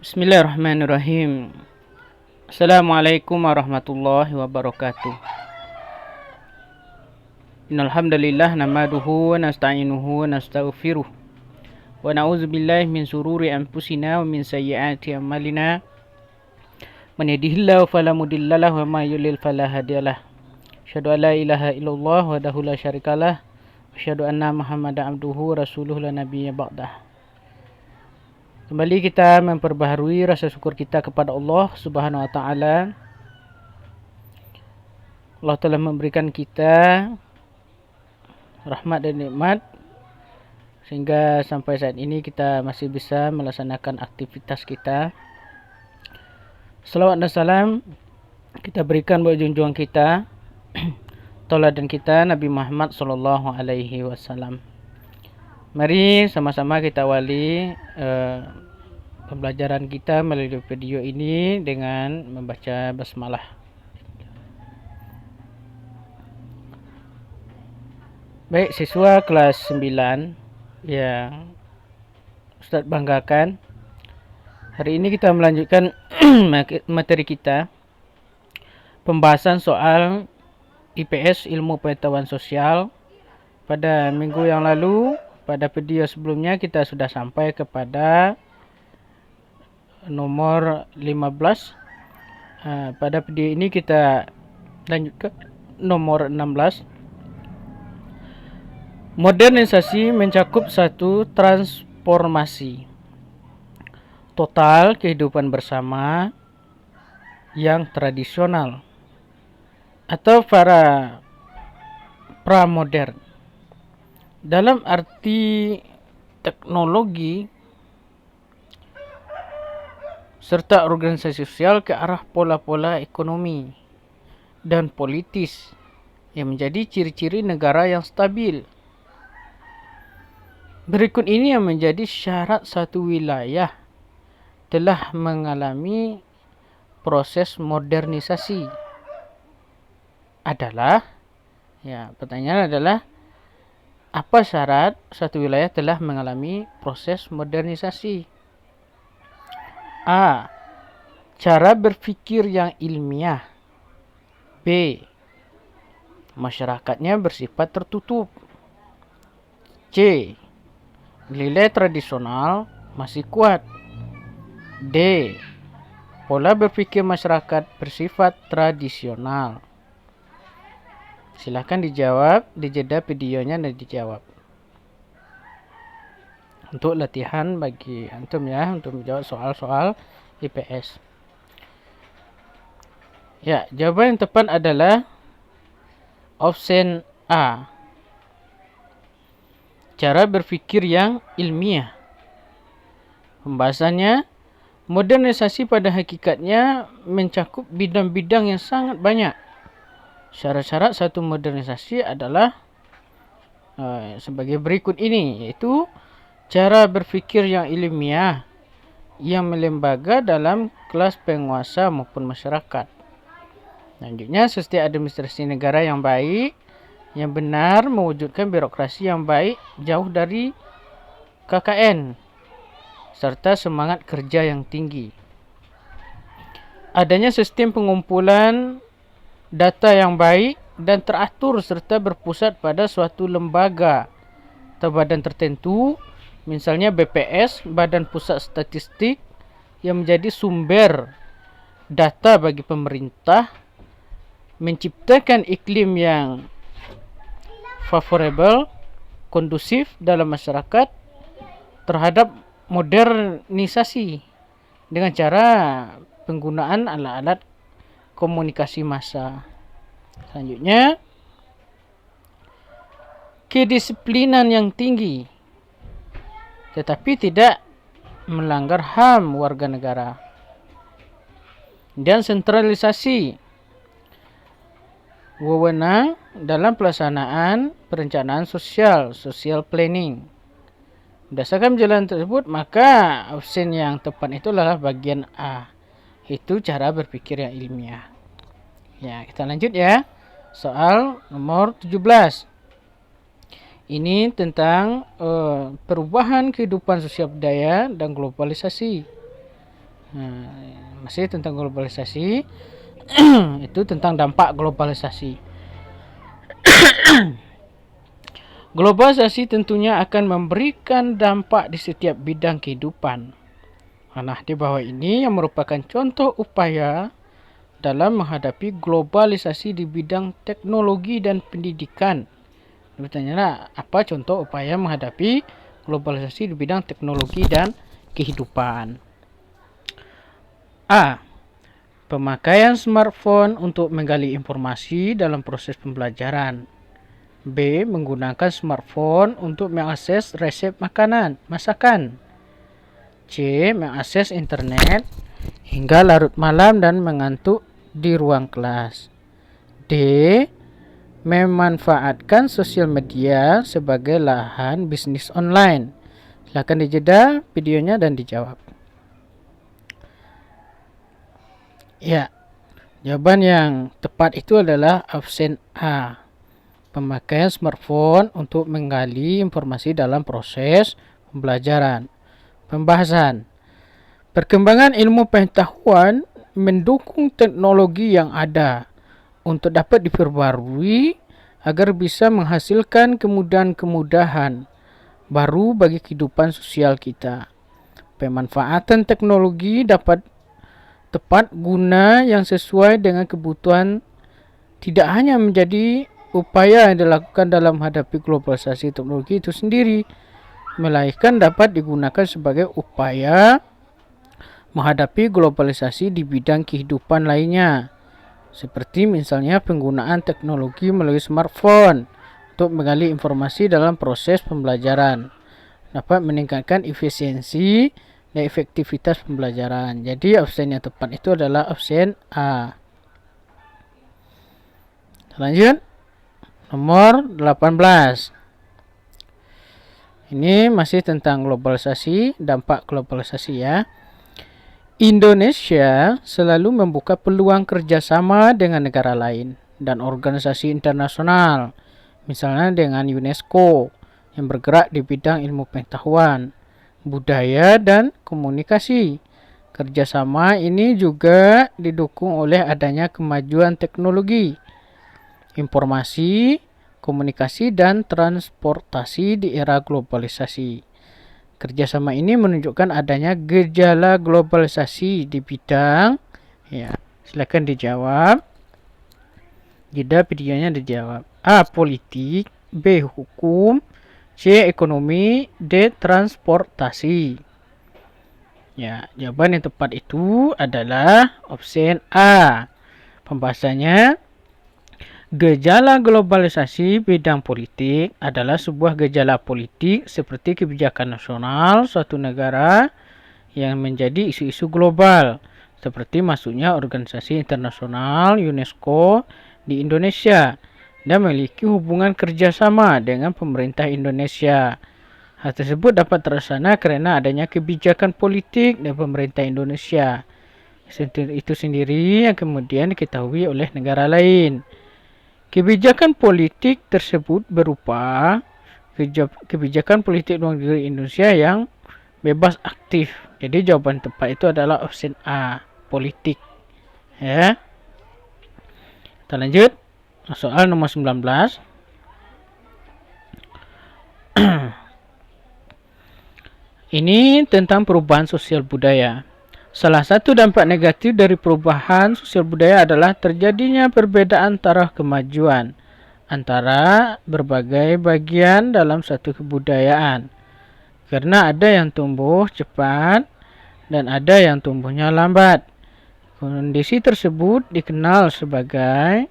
Bismillahirrahmanirrahim. Assalamualaikum warahmatullahi wabarakatuh. Innal hamdalillah nahmaduhu wa nasta'inuhu wa nastaghfiruh wa na'udzubillahi min sururi anfusina wa min sayyiati a'malina. Man yahdihillahu fala mudhillalah wa may yudlil fala hadiyalah. Asyhadu an la ilaha illallah wahdahu la syarikalah wa asyhadu anna Muhammadan abduhu wa rasuluhu la nabiyya ba'dah. Kembali kita memperbaharui rasa syukur kita kepada Allah Subhanahu wa taala. Allah telah memberikan kita rahmat dan nikmat sehingga sampai saat ini kita masih bisa melaksanakan aktivitas kita. Salawat dan salam kita berikan buat junjungan kita, tauladan kita Nabi Muhammad sallallahu alaihi wasallam. Mari sama-sama kita awali pembelajaran kita melalui video ini dengan membaca basmalah. Baik, siswa kelas 9 yang Ustaz banggakan, hari ini kita melanjutkan materi kita, pembahasan soal IPS, ilmu pengetahuan sosial. Pada minggu yang lalu, pada video sebelumnya kita sudah sampai kepada nomor 15. Pada video ini kita lanjut ke nomor 16. Modernisasi mencakup satu transformasi total kehidupan bersama yang tradisional atau para pramodern. Dalam arti teknologi serta organisasi sosial ke arah pola-pola ekonomi dan politis yang menjadi ciri-ciri negara yang stabil. Berikut ini yang menjadi syarat satu wilayah telah mengalami proses modernisasi adalah, pertanyaan adalah, apa syarat satu wilayah telah mengalami proses modernisasi? A. Cara berpikir yang ilmiah. B. Masyarakatnya bersifat tertutup. C. Nilai tradisional masih kuat. D. Pola berpikir masyarakat bersifat tradisional. Silahkan dijawab di jeda videonya dan dijawab. Untuk latihan bagi antum ya, untuk menjawab soal-soal IPS. Ya, jawaban yang tepat adalah option A. Cara berpikir yang ilmiah. Pembahasannya, modernisasi pada hakikatnya mencakup bidang-bidang yang sangat banyak. Syarat-syarat satu modernisasi adalah sebagai berikut ini, yaitu cara berfikir yang ilmiah yang melembaga dalam kelas penguasa maupun masyarakat. Selanjutnya, sistem administrasi negara yang baik, yang benar, mewujudkan birokrasi yang baik, jauh dari KKN, serta semangat kerja yang tinggi. Adanya sistem pengumpulan data yang baik dan teratur serta berpusat pada suatu lembaga atau badan tertentu, misalnya BPS, Badan Pusat Statistik, yang menjadi sumber data bagi pemerintah, menciptakan iklim yang favorable, kondusif dalam masyarakat terhadap modernisasi dengan cara penggunaan alat-alat komunikasi massa. Selanjutnya, kedisiplinan yang tinggi tetapi tidak melanggar HAM warga negara. Dan sentralisasi wewenang dalam pelaksanaan perencanaan sosial, social planning. Berdasarkan jalan tersebut, maka opsi yang tepat itu adalah bagian A. Itu cara berpikir yang ilmiah. Ya, kita lanjut ya. Soal nomor 17. Ini tentang perubahan kehidupan sosial budaya dan globalisasi. Masih tentang globalisasi. Itu tentang dampak globalisasi. Globalisasi tentunya akan memberikan dampak di setiap bidang kehidupan. Nah, di bawah ini yang merupakan contoh upaya dalam menghadapi globalisasi di bidang teknologi dan pendidikan. Bertanya, apa contoh upaya menghadapi globalisasi di bidang teknologi dan kehidupan? A. Pemakaian smartphone untuk menggali informasi dalam proses pembelajaran. B. Menggunakan smartphone untuk mengakses resep masakan. C. Mengakses internet hingga larut malam dan mengantuk di ruang kelas. D. Memanfaatkan sosial media sebagai lahan bisnis online. Silakan dijeda videonya dan dijawab. Ya, jawaban yang tepat itu adalah option A. Pemakaian smartphone untuk menggali informasi dalam proses pembelajaran. Pembahasan. Perkembangan ilmu pengetahuan mendukung teknologi yang ada untuk dapat diperbarui agar bisa menghasilkan kemudahan-kemudahan baru bagi kehidupan sosial kita. Pemanfaatan teknologi dapat tepat guna yang sesuai dengan kebutuhan tidak hanya menjadi upaya yang dilakukan dalam menghadapi globalisasi teknologi itu sendiri, melainkan dapat digunakan sebagai upaya menghadapi globalisasi di bidang kehidupan lainnya, seperti misalnya penggunaan teknologi melalui smartphone untuk menggali informasi dalam proses pembelajaran, dapat meningkatkan efisiensi dan efektivitas pembelajaran. Jadi opsi yang tepat itu adalah opsi A. Lanjut. Nomor 18. Ini masih tentang globalisasi, dampak globalisasi ya. Indonesia selalu membuka peluang kerjasama dengan negara lain dan organisasi internasional, misalnya dengan UNESCO yang bergerak di bidang ilmu pengetahuan, budaya, dan komunikasi. Kerjasama ini juga didukung oleh adanya kemajuan teknologi, informasi, komunikasi, dan transportasi di era globalisasi. Kerjasama ini menunjukkan adanya gejala globalisasi di bidang, ya, silakan dijawab. Jeda videonya dijawab. A. Politik. B. Hukum. C. Ekonomi. D. Transportasi. Ya, jawaban yang tepat itu adalah opsi A. Pembahasannya, gejala globalisasi bidang politik adalah sebuah gejala politik seperti kebijakan nasional suatu negara yang menjadi isu-isu global, seperti masuknya organisasi internasional UNESCO di Indonesia dan memiliki hubungan kerjasama dengan pemerintah Indonesia. Hal tersebut dapat terlaksana kerana adanya kebijakan politik dari pemerintah Indonesia. Itu sendiri yang kemudian diketahui oleh negara lain. Kebijakan politik tersebut berupa kebijakan politik luar negeri Indonesia yang bebas aktif. Jadi jawaban tepat itu adalah opsi A, politik. Ya. Kita lanjut. Soal nomor 19. Ini tentang perubahan sosial budaya. Salah satu dampak negatif dari perubahan sosial budaya adalah terjadinya perbedaan taraf kemajuan antara berbagai bagian dalam satu kebudayaan. Karena ada yang tumbuh cepat dan ada yang tumbuhnya lambat. Kondisi tersebut dikenal sebagai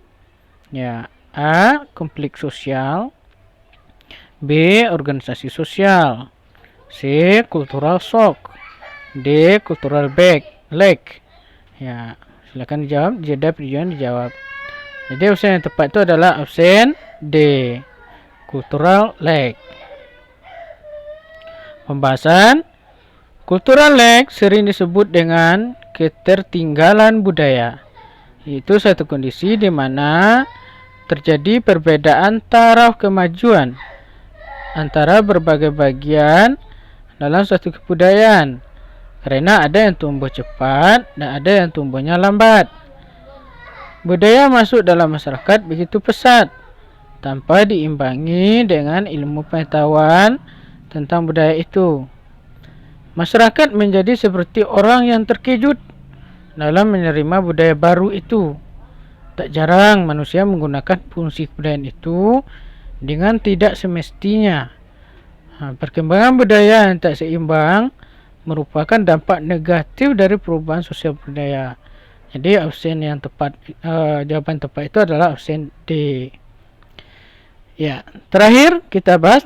A. Konflik sosial. B. Organisasi sosial. C. Cultural shock. D. Cultural lag. Ya, silakan dijawab. Jeda perjuangan dijawab. Jadi opsi yang tepat itu adalah opsi D. Cultural lag. Pembahasan. Cultural lag sering disebut dengan ketertinggalan budaya. Itu satu kondisi di mana terjadi perbedaan taraf kemajuan antara berbagai bagian dalam suatu kebudayaan Karena ada yang tumbuh cepat dan ada yang tumbuhnya lambat. Budaya masuk dalam masyarakat begitu pesat tanpa diimbangi dengan ilmu pengetahuan tentang budaya itu. Masyarakat menjadi seperti orang yang terkejut dalam menerima budaya baru itu. Tak jarang manusia menggunakan fungsi kebudayaan itu dengan tidak semestinya. Perkembangan budaya yang tak seimbang merupakan dampak negatif dari perubahan sosial budaya. Jadi option yang tepat, jawapan tepat itu adalah option D. Ya, terakhir kita bahas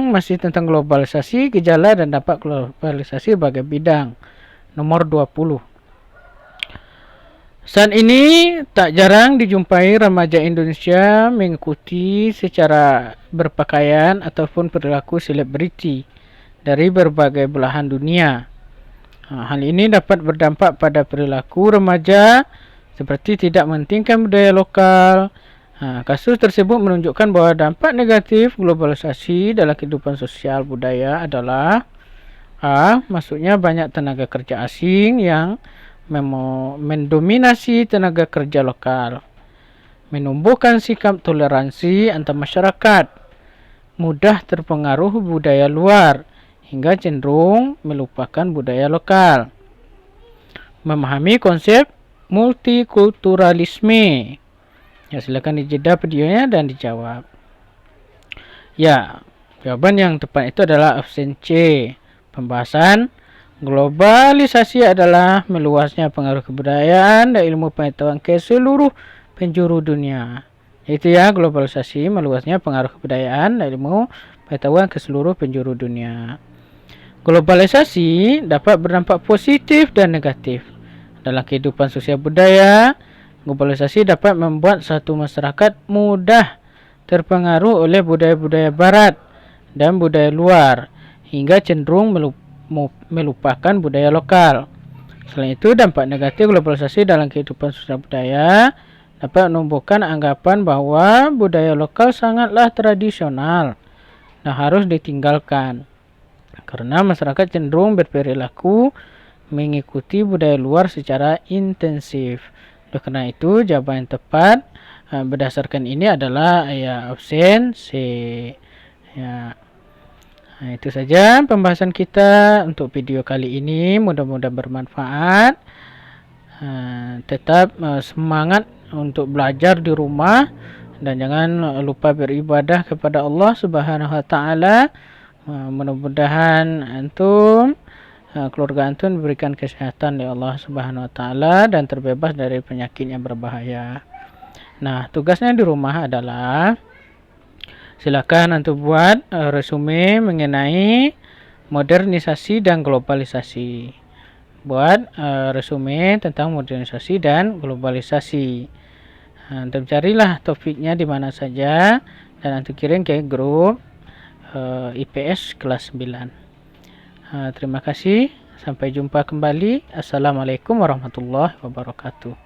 masih tentang globalisasi, gejala dan dampak globalisasi sebagai bidang. Nomor 20. Saat ini tak jarang dijumpai remaja Indonesia mengikuti secara berpakaian ataupun perilaku selebriti dari berbagai belahan dunia. Hal ini dapat berdampak pada perilaku remaja seperti tidak mementingkan budaya lokal. Kasus tersebut menunjukkan bahwa dampak negatif globalisasi dalam kehidupan sosial budaya adalah maksudnya banyak tenaga kerja asing yang mendominasi tenaga kerja lokal, menumbuhkan sikap toleransi antar masyarakat, mudah terpengaruh budaya luar hingga cenderung melupakan budaya lokal, memahami konsep multikulturalisme. Ya, silakan dijeda videonya dan dijawab. Ya, jawaban yang tepat itu adalah option C. Pembahasan globalisasi adalah meluasnya pengaruh kebudayaan dan ilmu pengetahuan ke seluruh penjuru dunia. Itu ya, globalisasi meluasnya pengaruh kebudayaan dan ilmu pengetahuan ke seluruh penjuru dunia. Globalisasi dapat berdampak positif dan negatif dalam kehidupan sosial budaya. Globalisasi dapat membuat satu masyarakat mudah terpengaruh oleh budaya-budaya barat dan budaya luar hingga cenderung melupakan budaya lokal. Selain itu, dampak negatif globalisasi dalam kehidupan sosial budaya dapat menumbuhkan anggapan bahwa budaya lokal sangatlah tradisional dan harus ditinggalkan karena masyarakat cenderung berperilaku mengikuti budaya luar secara intensif. Oleh karena itu, jawaban yang tepat berdasarkan ini adalah option C. Ya. Itu saja pembahasan kita untuk video kali ini. Mudah-mudahan bermanfaat. Tetap semangat untuk belajar di rumah dan jangan lupa beribadah kepada Allah Subhanahu wa taala. Mudah-mudahan antum, keluarga antum diberikan kesehatan oleh Allah Subhanahu wa taala dan terbebas dari penyakit yang berbahaya. Nah, tugasnya di rumah adalah silakan antum buat resume mengenai modernisasi dan globalisasi. Buat resume tentang modernisasi dan globalisasi. Antum carilah topiknya di mana saja dan antum kirim ke grup IPS kelas 9. Terima kasih. Sampai jumpa kembali. Assalamualaikum warahmatullahi wabarakatuh.